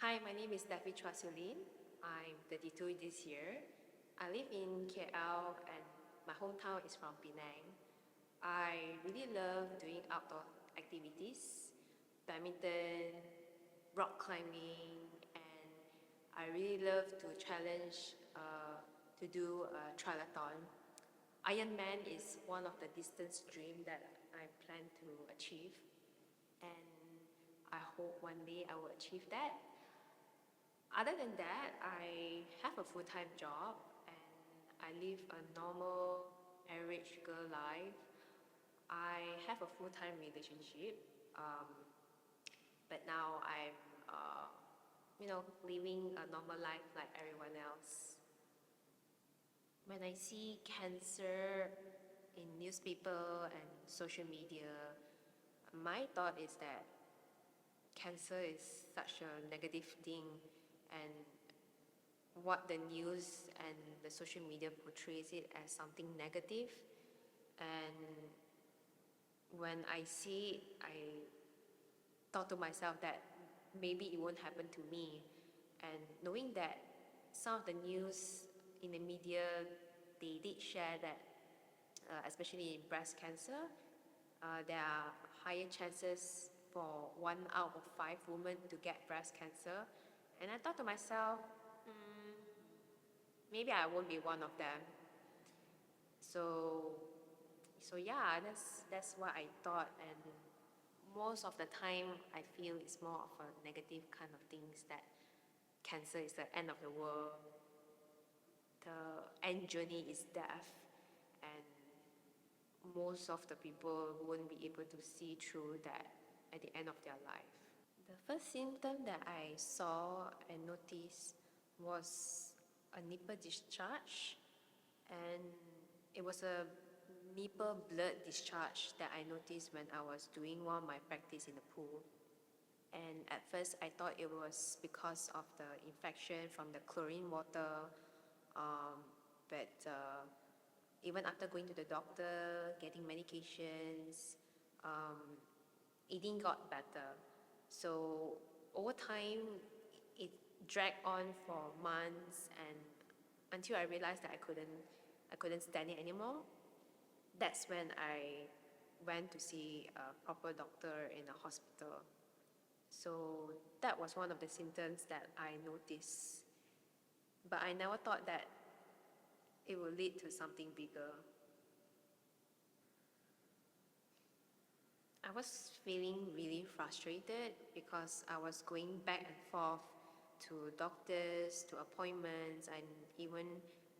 Hi, my name is Steffi. I'm 32 this year. I live in KL and my hometown is from Penang. I really love doing outdoor activities, badminton, rock climbing, and I really love to challenge to do a triathlon. Ironman is one of the distance dream that I plan to achieve, and I hope one day I will achieve that. Other than that, I have a full-time job and I live a normal average girl life. I have a full-time relationship, um, but now I'm, living a normal life like everyone else. When I see cancer in newspaper and social media, my thought is that cancer is such a negative thing, and what the news and the social media portrays it as something negative. And when I see it, I thought to myself that maybe it won't happen to me. And knowing that some of the news in the media, they did share that, especially in breast cancer, there are higher chances for 1 out of 5 women to get breast cancer. And I thought to myself, maybe I won't be one of them. So, so yeah, that's what I thought. And most of the time, I feel it's more of a negative kind of things that cancer is the end of the world. The end journey is death, and most of the people won't be able to see through that at the end of their life. The first symptom that I saw and noticed was a nipple discharge, and it was a nipple blood discharge that I noticed when I was doing one of my practice in the pool. And at first I thought it was because of the infection from the chlorine water, but even after going to the doctor, getting medications, um, it didn't got better. So over time, it dragged on for months, and until I realized that I couldn't stand it anymore. That's when I went to see a proper doctor in a hospital. So that was one of the symptoms that I noticed. But I never thought that it would lead to something bigger. I was feeling really frustrated because I was going back and forth to doctors, to appointments, and even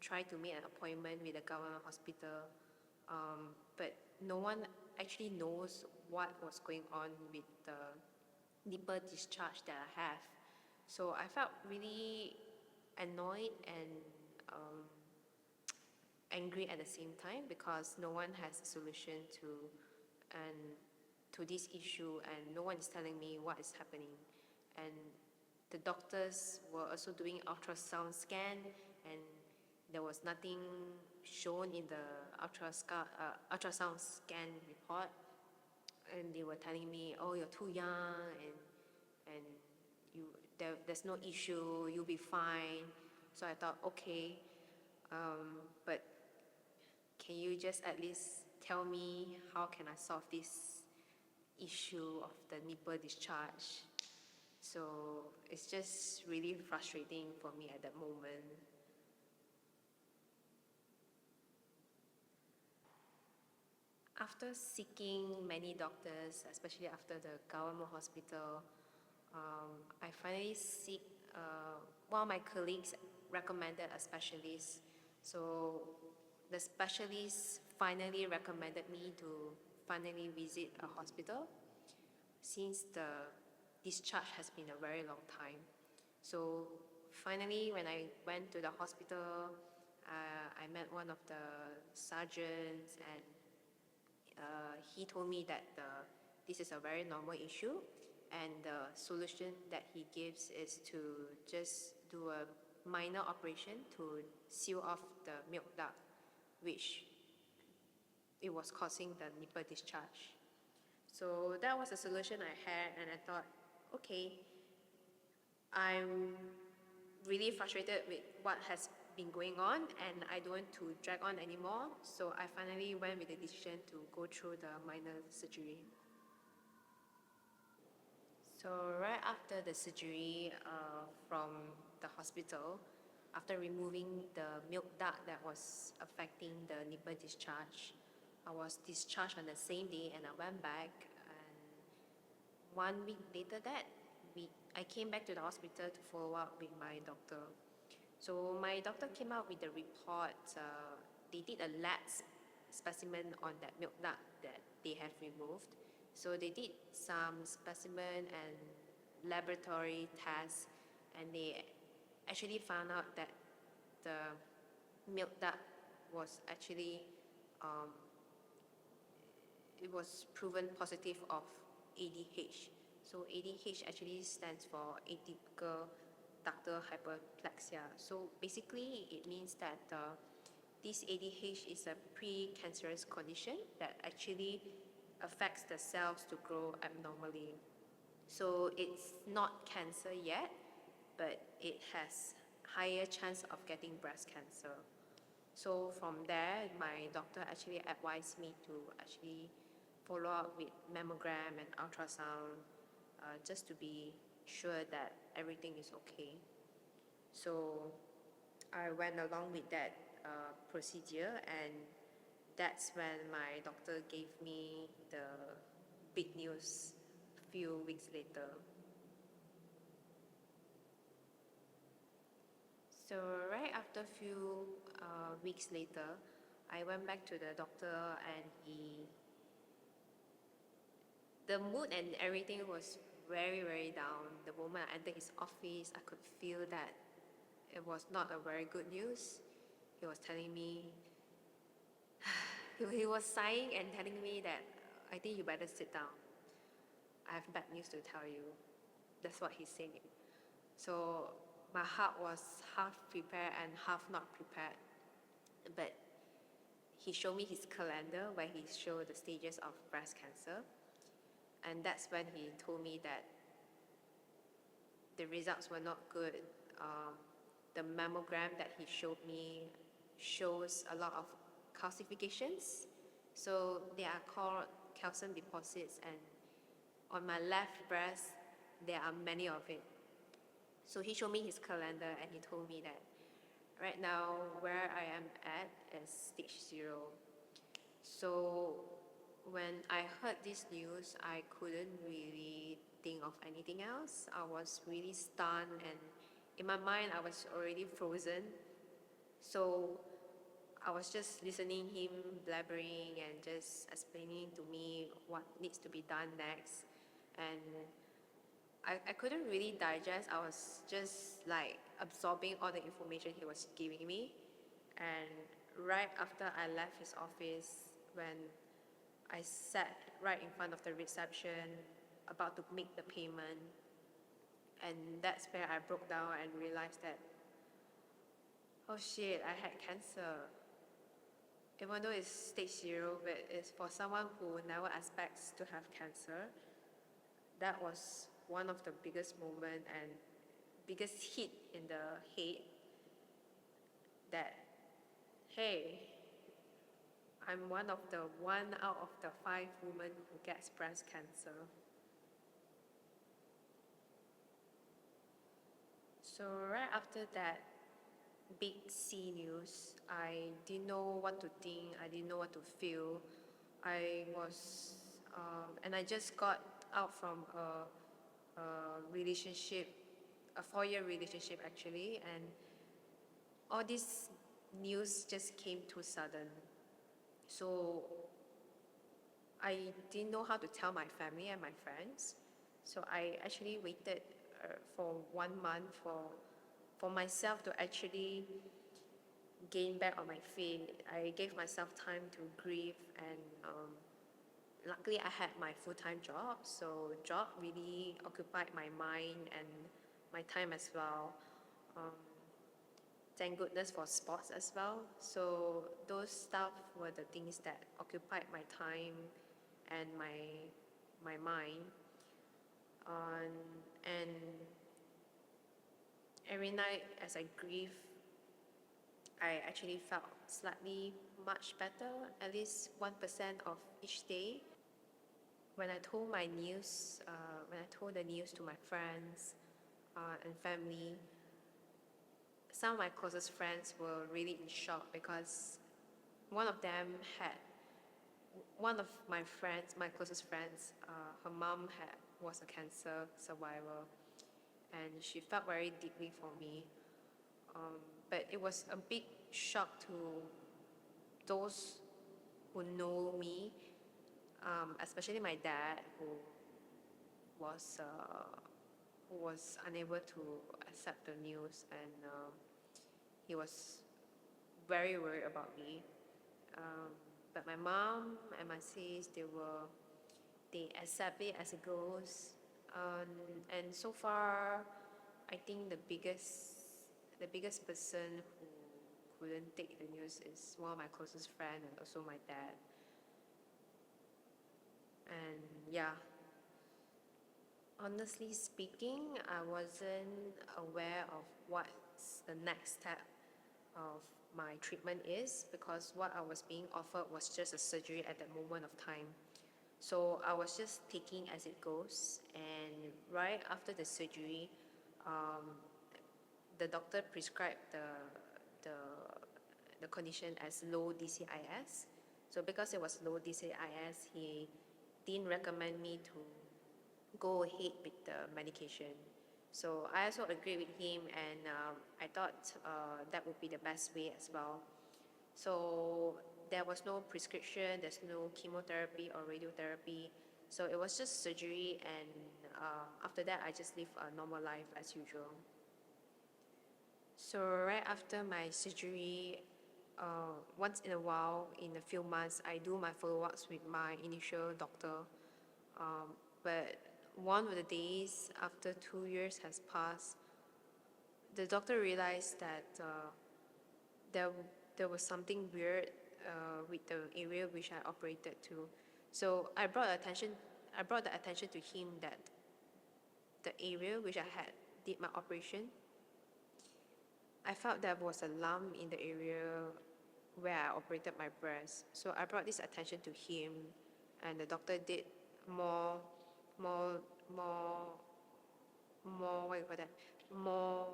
tried to make an appointment with a government hospital. But no one actually knows what was going on with the nipple discharge that I have. So I felt really annoyed and um, angry at the same time because no one has a solution and to this issue, and no one is telling me what is happening. And the doctors were also doing ultrasound scan, and there was nothing shown in the ultrasound scan report. And they were telling me, "Oh, you're too young, and there's no issue. You'll be fine." So I thought, okay, but can you just at least tell me how can I solve this issue of the nipple discharge? So it's just really frustrating for me at that moment. After seeking many doctors, especially after the government hospital, I finally seek, one of my colleagues recommended a specialist. So the specialist finally recommended me to finally visit a hospital since the discharge has been a very long time. So finally, when I went to the hospital, I met one of the surgeons, and he told me that this is a very normal issue, and the solution that he gives is to just do a minor operation to seal off the milk duct, which it was causing the nipple discharge. So that was a solution I had, and I thought, okay, I'm really frustrated with what has been going on, and I don't want to drag on anymore. So I finally went with the decision to go through the minor surgery. So right after the surgery from the hospital, after removing the milk duct that was affecting the nipple discharge, I was discharged on the same day, and I went back. And 1 week later I came back to the hospital to follow up with my doctor. So my doctor came out with the report. They did a lab specimen on that milk duct that they have removed. So they did some specimen and laboratory tests, and they actually found out that the milk duct was actually it was proven positive of ADH. So ADH actually stands for atypical ductal hyperplasia. So basically, it means that this ADH is a pre-cancerous condition that actually affects the cells to grow abnormally. So it's not cancer yet, but it has higher chance of getting breast cancer. So from there, my doctor actually advised me to actually follow up with mammogram and ultrasound, just to be sure that everything is okay. So I went along with that procedure, and that's when my doctor gave me the big news a few weeks later. So right after a few weeks later, I went back to the doctor, and the mood and everything was very, very down. The moment I entered his office, I could feel that it was not a very good news. He was telling me, he was sighing and telling me that I think you better sit down. I have bad news to tell you. That's what he said. So my heart was half prepared and half not prepared. But he showed me his calendar where he showed the stages of breast cancer. And that's when he told me that the results were not good. The mammogram that he showed me shows a lot of calcifications. So they are called calcium deposits, and on my left breast, there are many of it. So he showed me his calendar, and he told me that right now where I am at is stage 0. So when I heard this news, I couldn't really think of anything else. I was really stunned, and in my mind I was already frozen. So I was just listening him blabbering and just explaining to me what needs to be done next. And I couldn't really digest. I was just like absorbing all the information he was giving me. And right after I left his office, when I sat right in front of the reception, about to make the payment, and that's where I broke down and realized that, oh shit, I had cancer. Even though it's stage 0, but it's for someone who never expects to have cancer. That was one of the biggest moments and biggest hit in the head, that, hey, I'm one out of the 5 women who gets breast cancer. So right after that big C news, I didn't know what to think. I didn't know what to feel. I was, and I just got out from a relationship, a 4-year relationship actually, and all this news just came too sudden. So I didn't know how to tell my family and my friends. So I actually waited for 1 month for myself to actually gain back on my feet. I gave myself time to grieve, and luckily I had my full-time job. So job really occupied my mind and my time as well. Thank goodness for sports as well. So those stuff were the things that occupied my time and my mind. And Every night as I grieve, I actually felt slightly much better, at least 1% of each day. When I told when I told the news to my friends and family, some of my closest friends were really in shock because one of them had one of my friends, my closest friends, her mom was a cancer survivor, and she felt very deeply for me. Um, but it was a big shock to those who know me, especially my dad, was uh, who was unable to accept the news, and he was very worried about me. Um, but my mom and my sis, they accept it as it goes. Um, and so far, I think the biggest person who couldn't take the news is one of my closest friend and also my dad. And yeah, honestly speaking, I wasn't aware of what's the next step of my treatment is, because what I was being offered was just a surgery at that moment of time. So I was just taking as it goes, and right after the surgery, um, the doctor prescribed the the condition as low DCIS. So because it was low DCIS, he didn't recommend me to go ahead with the medication. So I also agreed with him, and I thought that would be the best way as well. So there was no prescription, there's no chemotherapy or radiotherapy. So it was just surgery, and after that, I just live a normal life as usual. So right after my surgery, once in a while, in a few months, I do my follow-ups with my initial doctor. But one of the days after 2 years has passed, the doctor realized that there there was something weird with the area which I operated to. So I brought the attention to him that the area which I had did my operation, I felt there was a lump in the area where I operated my breast. So I brought this attention to him, and the doctor did more, more, more, what do you call that? More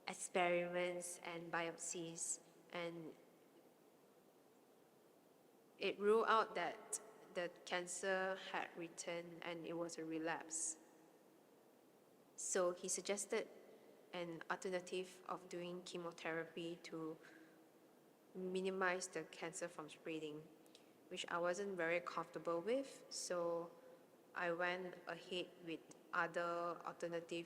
experiments and biopsies, and it ruled out that the cancer had returned and it was a relapse. So he suggested an alternative of doing chemotherapy to minimize the cancer from spreading, which I wasn't very comfortable with. So I went ahead with other alternative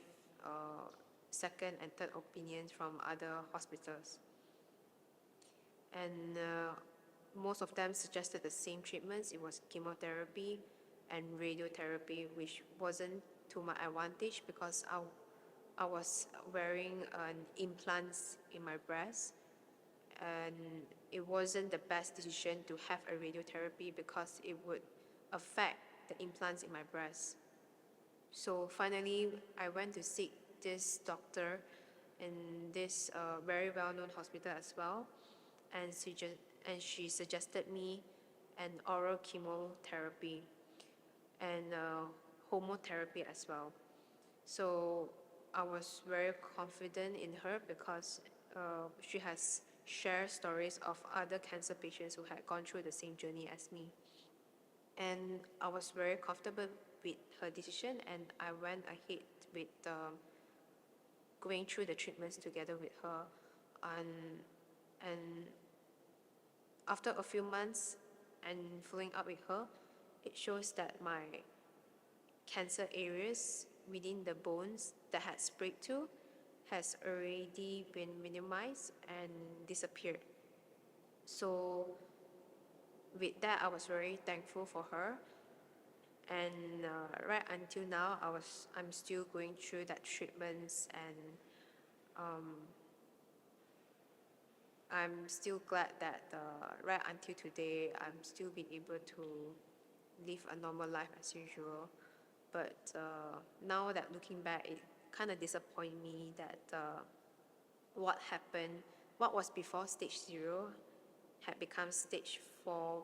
second and third opinions from other hospitals. And most of them suggested the same treatments. It was chemotherapy and radiotherapy, which wasn't to my advantage because I was wearing an implants in my breast, and it wasn't the best decision to have a radiotherapy because it would affect the implants in my breast. So finally, I went to seek this doctor in this very well-known hospital as well, and she suggested me an oral chemotherapy and homotherapy as well. So I was very confident in her because she has shared stories of other cancer patients who had gone through the same journey as me. And I was very comfortable with her decision, and I went ahead with going through the treatments together with her. And after a few months and following up with her, it shows that my cancer areas within the bones that had spread to has already been minimized and disappeared. So with that, I was very thankful for her. And right until now, I'm still going through that treatments, and I'm still glad that right until today, I'm still being able to live a normal life as usual. But now that looking back, kind of disappoint me that what happened, what was before stage 0 had become stage 4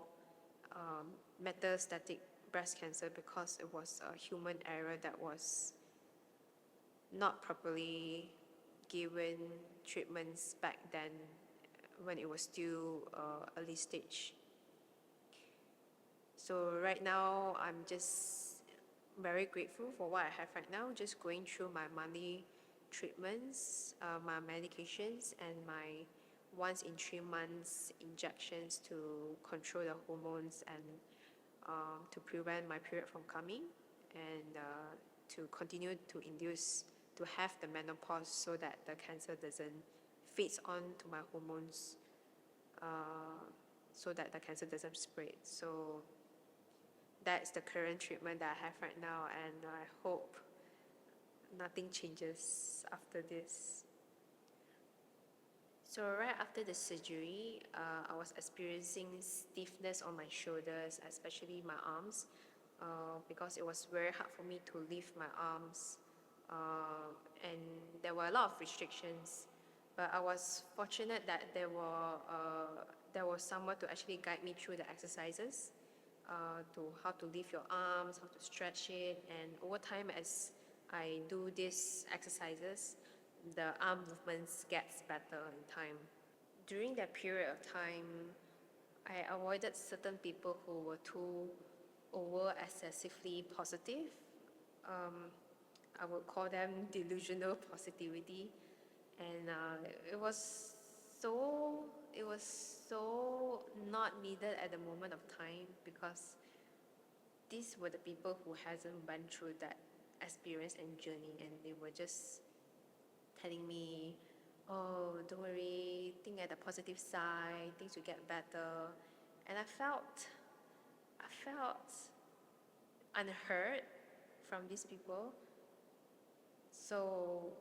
metastatic breast cancer because it was a human error that was not properly given treatments back then when it was still early stage. So right now, I'm just very grateful for what I have right now, just going through my monthly treatments, my medications, and my once in 3 months injections to control the hormones and to prevent my period from coming, and to continue to induce to have the menopause so that the cancer doesn't feeds on to my hormones, so that the cancer doesn't spread. So that's the current treatment that I have right now, and I hope nothing changes after this. So right after the surgery, I was experiencing stiffness on my shoulders, especially my arms, because it was very hard for me to lift my arms, and there were a lot of restrictions. But I was fortunate that there was someone to actually guide me through the exercises, to how to lift your arms, how to stretch it, and over time as I do these exercises, the arm movements gets better in time. During that period of time, I avoided certain people who were too over excessively positive. I would call them delusional positivity, and it was so it was so not needed at the moment of time, because these were the people who hasn't went through that experience and journey, and they were just telling me, oh, don't worry, think at the positive side, things will get better. And I felt unheard from these people. So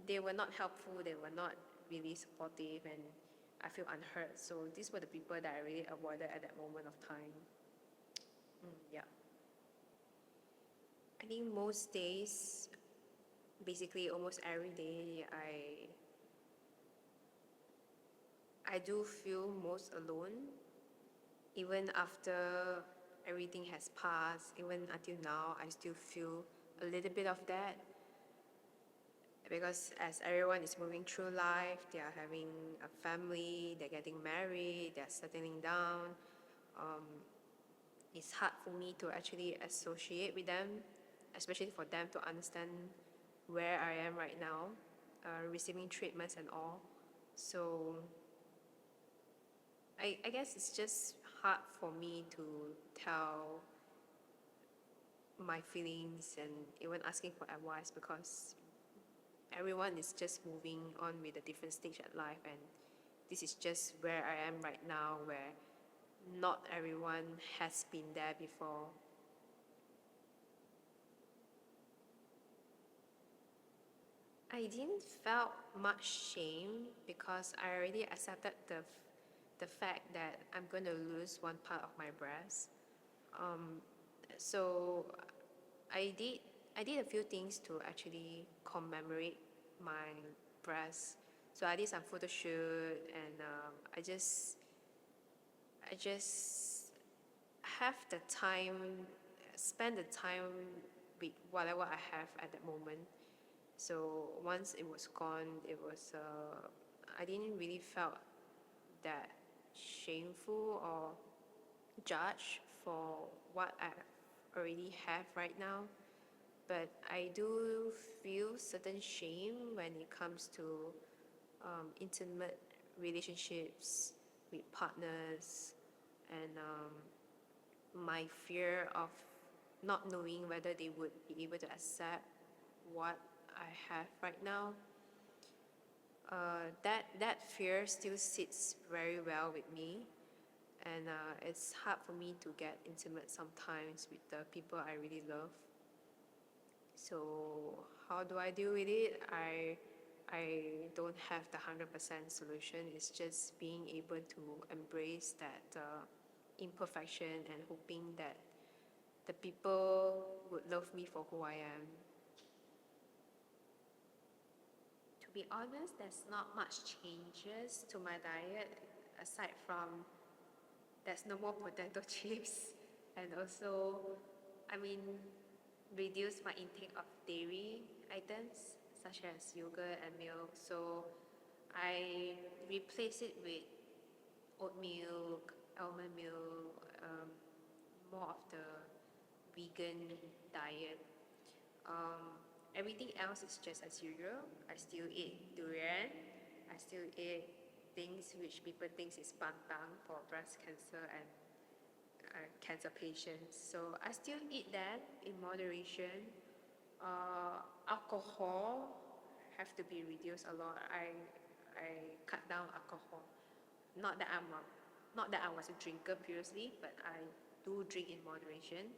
they were not helpful, they were not really supportive, and I feel unheard. So these were the people that I really avoided at that moment of time. Yeah. I think most days, basically almost every day, I do feel most alone, even after everything has passed. Even until now, I still feel a little bit of that, because as everyone is moving through life, they are having a family, they're getting married, they're settling down. It's hard for me to actually associate with them, especially for them to understand where I am right now, receiving treatments and all. So I guess it's just hard for me to tell my feelings and even asking for advice, because everyone is just moving on with a different stage at life, and this is just where I am right now, where not everyone has been there before. I didn't felt much shame, because I already accepted the fact that I'm going to lose one part of my breast. So I did a few things to actually commemorate my breast. So I did some photo shoot, and I just have the time, spend the time with whatever I have at that moment. So once it was gone, I didn't really felt that shameful or judged for what I already have right now. But I do feel certain shame when it comes to intimate relationships with partners, and my fear of not knowing whether they would be able to accept what I have right now. That fear still sits very well with me, and it's hard for me to get intimate sometimes with the people I really love. So how do I deal with it? I don't have the 100% solution. It's just being able to embrace that imperfection, and hoping that the people would love me for who I am. be honest, there's not much changes to my diet aside from there's no more potato chips, and also, I mean, reduce my intake of dairy items such as yogurt and milk. So I replace it with oat milk, almond milk, more of the vegan diet. Um, Everything else is just as usual. I still eat durian. I still eat things which people think is pantang for breast cancer and cancer patients. So I still eat that in moderation. Alcohol have to be reduced a lot. I cut down alcohol. Not that not that I was a drinker previously, but I do drink in moderation.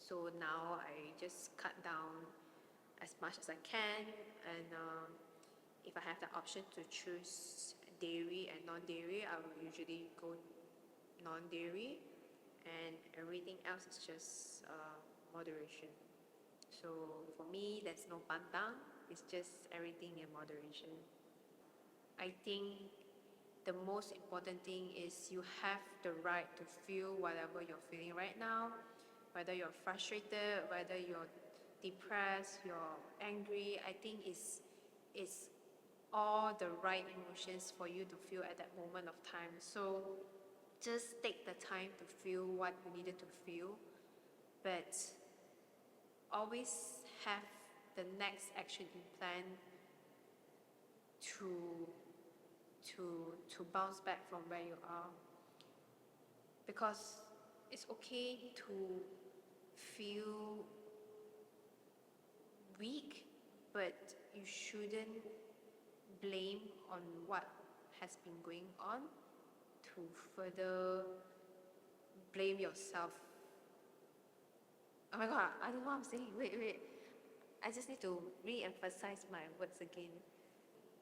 So now I just cut down as much as I can, and if I have the option to choose dairy and non-dairy, I will usually go non-dairy, and everything else is just moderation. So for me, there's no pantang. It's just everything in moderation. I think the most important thing is you have the right to feel whatever you're feeling right now, whether you're frustrated, whether you're depressed, you're angry. I think it's all the right emotions for you to feel at that moment of time. So just take the time to feel what you needed to feel, but always have the next action plan to to bounce back from where you are, because it's okay to feel weak, but you shouldn't blame on what has been going on to further blame yourself. Oh my god, I don't know what I'm saying. Wait. I just need to re-emphasize my words again.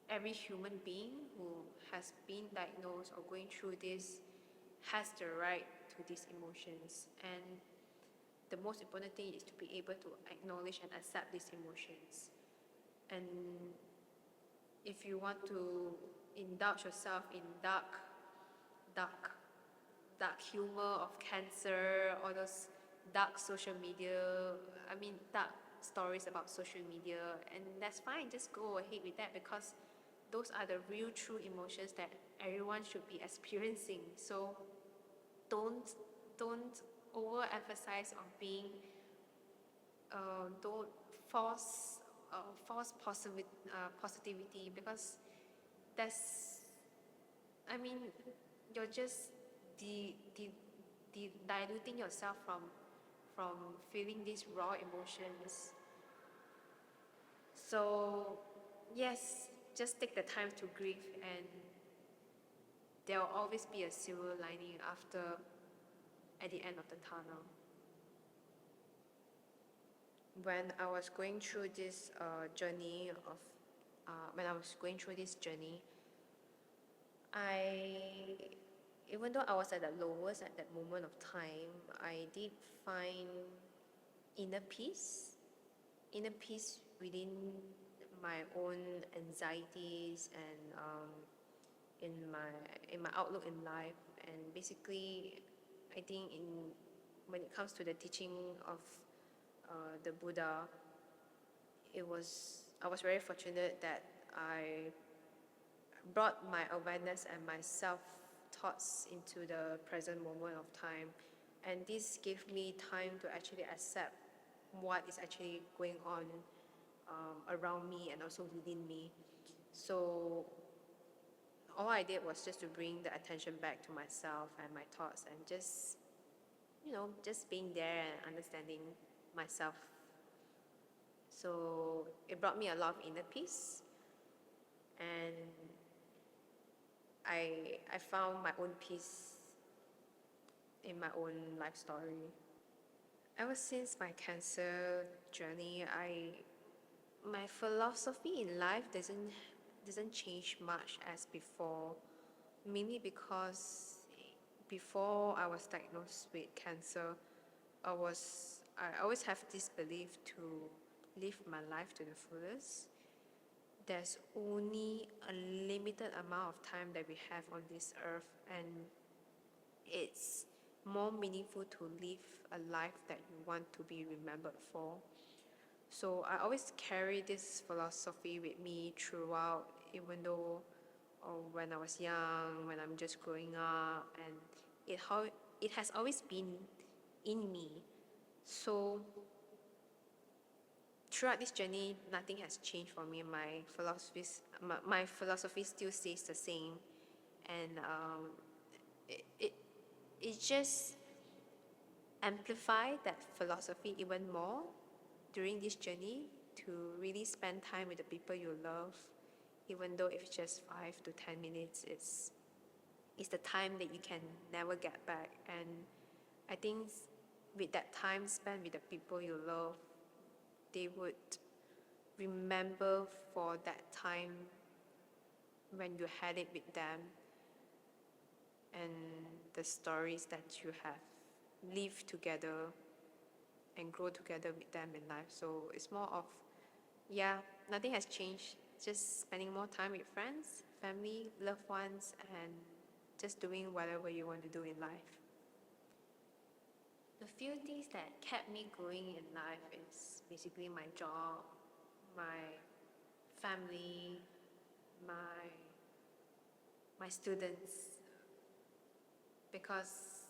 Every human being who has been diagnosed or going through this has the right to these emotions. And the most important thing is to be able to acknowledge and accept these emotions. And if you want to indulge yourself in dark humor of cancer, all those dark social media, dark stories about social media, and that's fine, just go ahead with that, because those are the real true emotions that everyone should be experiencing. So don't overemphasize on being, don't force positivity, because that's, you're just diluting yourself from feeling these raw emotions. So yes, just take the time to grieve, and there will always be a silver lining at the end of the tunnel. When I was going through this journey of when I was going through this journey, even though I was at the lowest at that moment of time, I did find inner peace, within my own anxieties, and in my outlook in life. And basically, I think when it comes to the teaching of the Buddha, I was very fortunate that I brought my awareness and my self thoughts into the present moment of time, and this gave me time to actually accept what is actually going on around me and also within me. So all I did was just to bring the attention back to myself and my thoughts, and just just being there and understanding myself. So it brought me a lot of inner peace, and I found my own peace in my own life story. Ever since my cancer journey, my philosophy in life doesn't change much as before, mainly because before I was diagnosed with cancer, I always have this belief to live my life to the fullest. there's only a limited amount of time that we have on this earth, and it's more meaningful to live a life that you want to be remembered for. So I always carry this philosophy with me throughout, even though when I was young, when I'm just growing up, and it has always been in me. So throughout this journey, nothing has changed for me. My philosophy still stays the same, and it, it it just amplified that philosophy even more during this journey, to really spend time with the people you love, even though if it's just 5 to 10 minutes. It's the time that you can never get back, and I think with that time spent with the people you love, they would remember for that time when you had it with them, and the stories that you have lived together and grow together with them in life. So it's more of, yeah, nothing has changed. Just spending more time with friends, family, loved ones, and just doing whatever you want to do in life. The few things that kept me going in life is basically my job, my family, my my students, because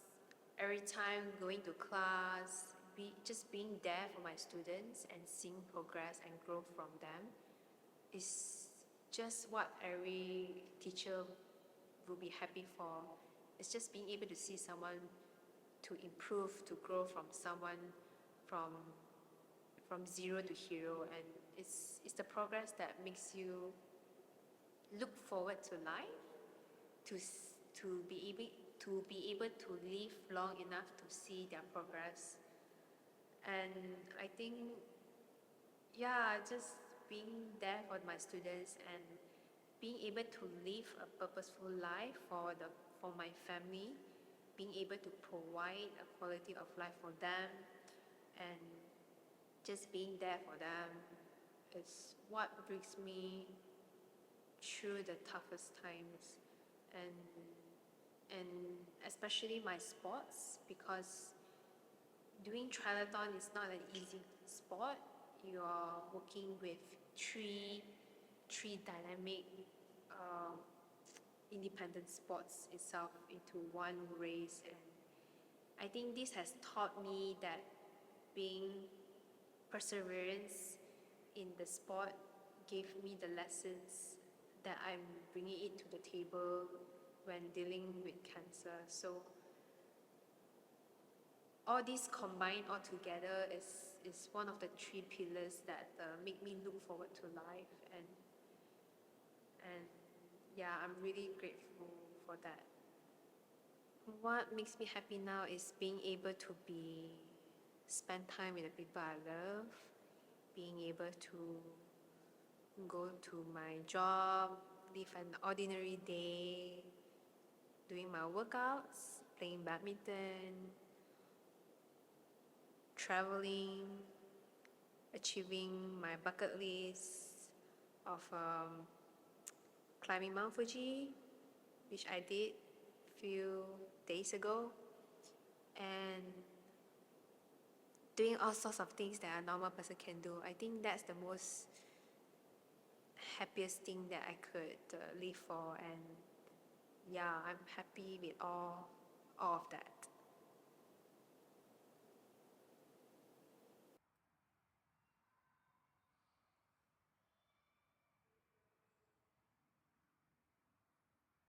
every time going to class, just being there for my students and seeing progress and growth from them is just what every teacher will be happy for. It's just being able to see someone to improve, to grow from someone from zero to hero, and it's the progress that makes you look forward to life, to be able to live long enough to see their progress. And I think, yeah, just being there for my students and being able to live a purposeful life for my family, being able to provide a quality of life for them, and just being there for them is what brings me through the toughest times. And especially my sports, because doing triathlon is not an easy sport. You are working with three dynamic independent sports itself into one race, and I think this has taught me that being perseverance in the sport gave me the lessons that I'm bringing it to the table when dealing with cancer. So all this combined all together is one of the three pillars that make me look forward to life, and yeah, I'm really grateful for that. What makes me happy now is being able to spend time with the people I love, being able to go to my job, live an ordinary day, doing my workouts, playing badminton, traveling, achieving my bucket list of climbing Mount Fuji, which I did a few days ago, and doing all sorts of things that a normal person can do. I think that's the most happiest thing that I could live for, and yeah, I'm happy with all of that.